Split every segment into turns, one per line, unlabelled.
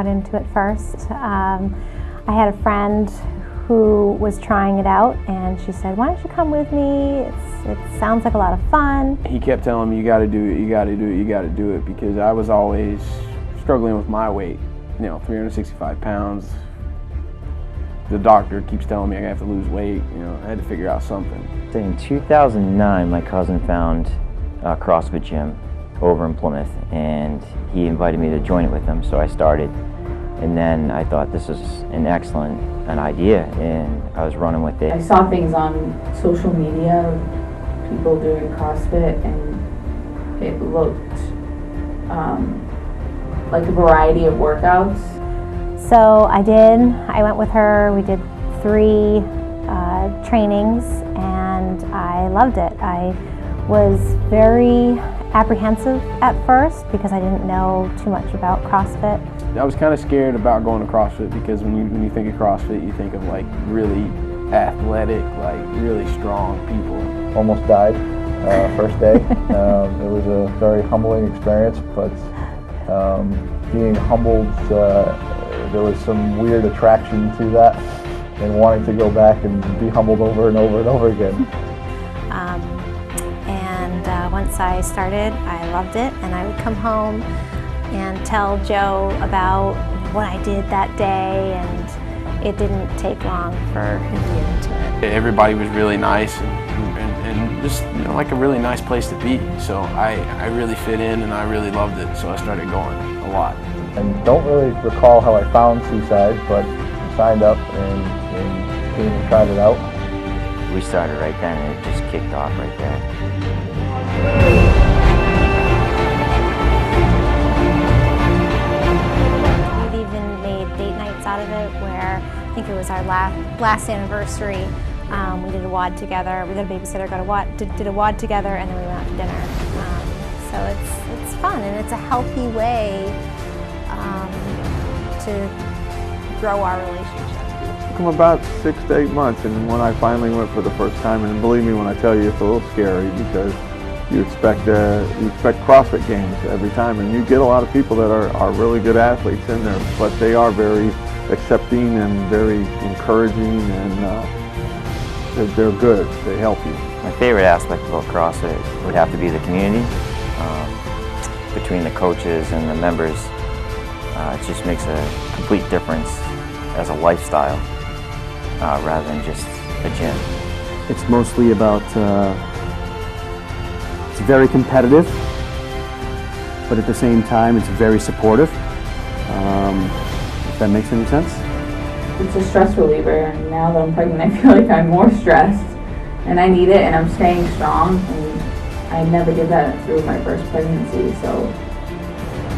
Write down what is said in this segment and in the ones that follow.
got into it first. I had a friend who was trying it out, and she said, "Why don't you come with me? It sounds like a lot of fun."
He kept telling me, "You got to do it, you got to do it, you got to do it," because I was always struggling with my weight. 365 pounds. The doctor keeps telling me I have to lose weight. I had to figure out something.
In 2009, my cousin found a CrossFit gym over in Plymouth, and he invited me to join it with him, so I started. And then I thought this was an excellent idea, and I was running with it.
I saw things on social media, people doing CrossFit, and it looked like a variety of workouts.
So I went with her, we did 3 trainings, and I loved it. I was very apprehensive at first because I didn't know too much about CrossFit.
I was kind of scared about going to CrossFit because when you think of CrossFit, you think of like really athletic, like really strong people.
Almost died first day. It was a very humbling experience, but being humbled, there was some weird attraction to that, and wanting to go back and be humbled over and over and over again.
Once I started, I loved it, and I would come home and tell Joe about what I did that day, and it didn't take long for him to get into it.
Everybody was really nice and just like a really nice place to be. So I really fit in, and I really loved it, so I started going a lot.
And don't really recall how I found Seaside, but signed up and came and tried it out.
We started right then, and it just kicked off right there.
We've even made date nights out of it, where I think it was our last anniversary. We did a WOD together. We got a babysitter, did a WOD together, and then we went out to dinner. So it's fun, and it's a healthy way to grow our relationship.
It took about 6 to 8 months, and when I finally went for the first time, and believe me when I tell you, it's a little scary because you expect CrossFit games every time, and you get a lot of people that are really good athletes in there, but they are very accepting and very encouraging, and they're good. They help you.
My favorite aspect about CrossFit would have to be the community between the coaches and the members. It just makes a complete difference as a lifestyle rather than just a gym.
It's mostly about it's very competitive, but at the same time it's very supportive, if that makes any sense.
It's a stress reliever, and now that I'm pregnant, I feel like I'm more stressed, and I need it, and I'm staying strong, and I never did that through my first pregnancy, so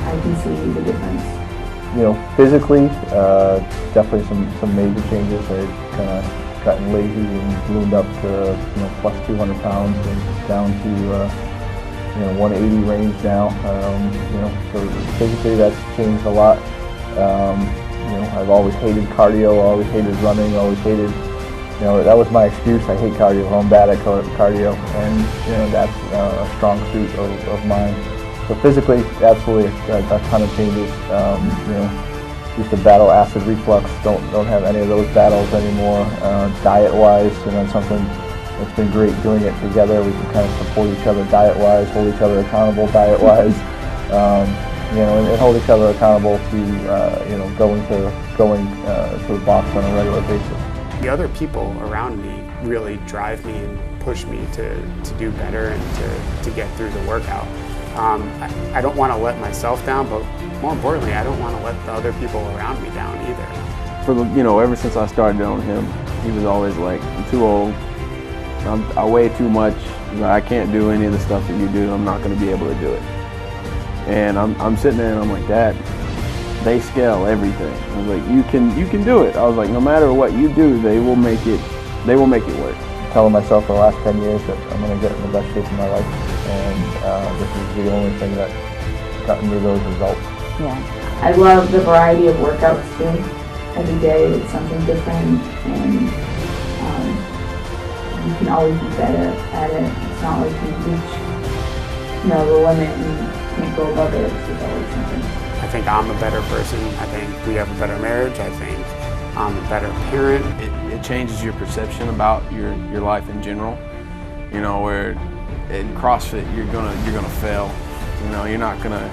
I can see the difference.
Physically, definitely some major changes. I kind of gotten lazy and ballooned up to plus 200 pounds and down to 180 range now. So physically that's changed a lot. I've always hated cardio, always hated running, always hated, that was my excuse. I hate cardio, I'm bad at cardio, and that's a strong suit of mine. So physically, absolutely a ton of changes. Used to battle acid reflux, don't have any of those battles anymore. Diet-wise, it's something that's been great doing it together. We can kind of support each other diet-wise, hold each other accountable diet-wise, and hold each other accountable to going to the box on a regular basis.
The other people around me really drive me and push me to do better and to get through the workout. I don't want to let myself down, but more importantly, I don't want to let the other people around me down either.
Ever since I started on him, he was always like, "I'm too old, I weigh too much, I can't do any of the stuff that you do, I'm not going to be able to do it." And I'm sitting there and I'm like, "Dad, they scale everything." I was like, you can do it." I was like, no matter what you do, they will make it work.
I'm telling myself for the last 10 years that I'm going to get in the best shape of my life, and this is the only thing that's gotten me those results.
Yeah, I love the variety of workouts too. Every day it's something different, and you can always be better at it. It's not like you reach the limit and can't go above it. There's always something.
I think I'm a better person. I think we have a better marriage. I think I'm a better parent.
It changes your perception about your life in general. You know, where in CrossFit you're gonna fail. You know, you're not gonna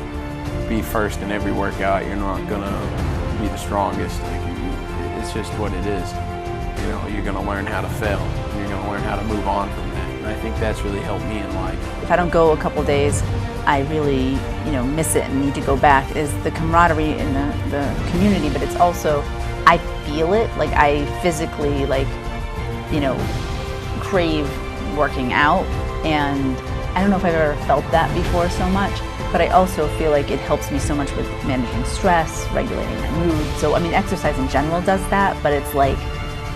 be first in every workout. You're not gonna be the strongest. It's just what it is. You know, you're gonna learn how to fail. You're gonna learn how to move on from that. And I think that's really helped me in life.
If I don't go a couple days, I really, miss it and need to go back. Is the camaraderie in the community, but it's also, I feel it, like I physically, crave working out, and I don't know if I've ever felt that before so much, but I also feel like it helps me so much with managing stress, regulating my mood. So, I mean, exercise in general does that, but it's like,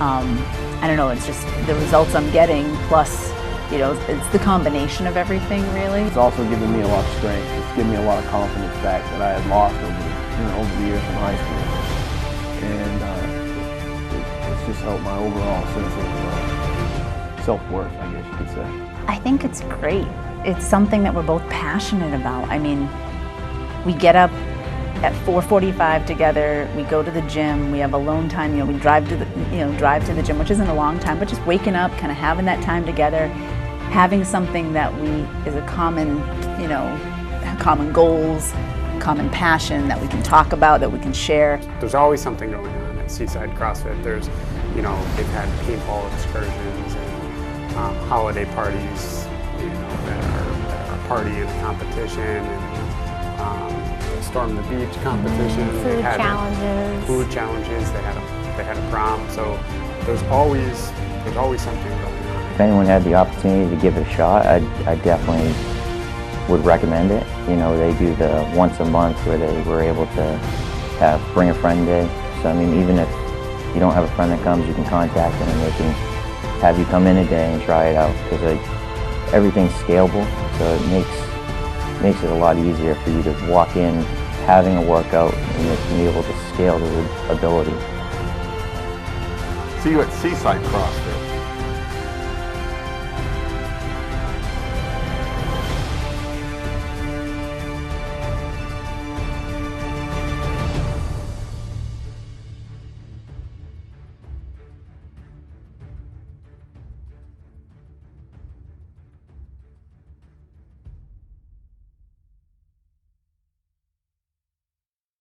I don't know, it's just the results I'm getting, plus, it's the combination of everything, really.
It's also given me a lot of strength. It's given me a lot of confidence back that I had lost over the years in high school. And it's just helped my overall sense of self-worth, I guess you could say.
I think it's great. It's something that we're both passionate about. I mean, we get up at 4:45 together, we go to the gym, we have alone time, we drive to the gym, which isn't a long time, but just waking up, kind of having that time together, having something that is a common, common goals, common passion that we can talk about, that we can share.
There's always something going on at Seaside CrossFit. There's, they've had paintball excursions and holiday parties, that are party and competition, and Storm the Beach competition.
Food challenges.
Food challenges. They had a prom. So there's always something going on.
If anyone had the opportunity to give it a shot, I definitely would recommend it. They do the once a month where they were able to have Bring a Friend Day. So I mean, even if you don't have a friend that comes, you can contact them and they can have you come in a day and try it out, because everything's scalable, so it makes it a lot easier for you to walk in having a workout and be able to scale to the ability.
See you at Seaside Crossfit.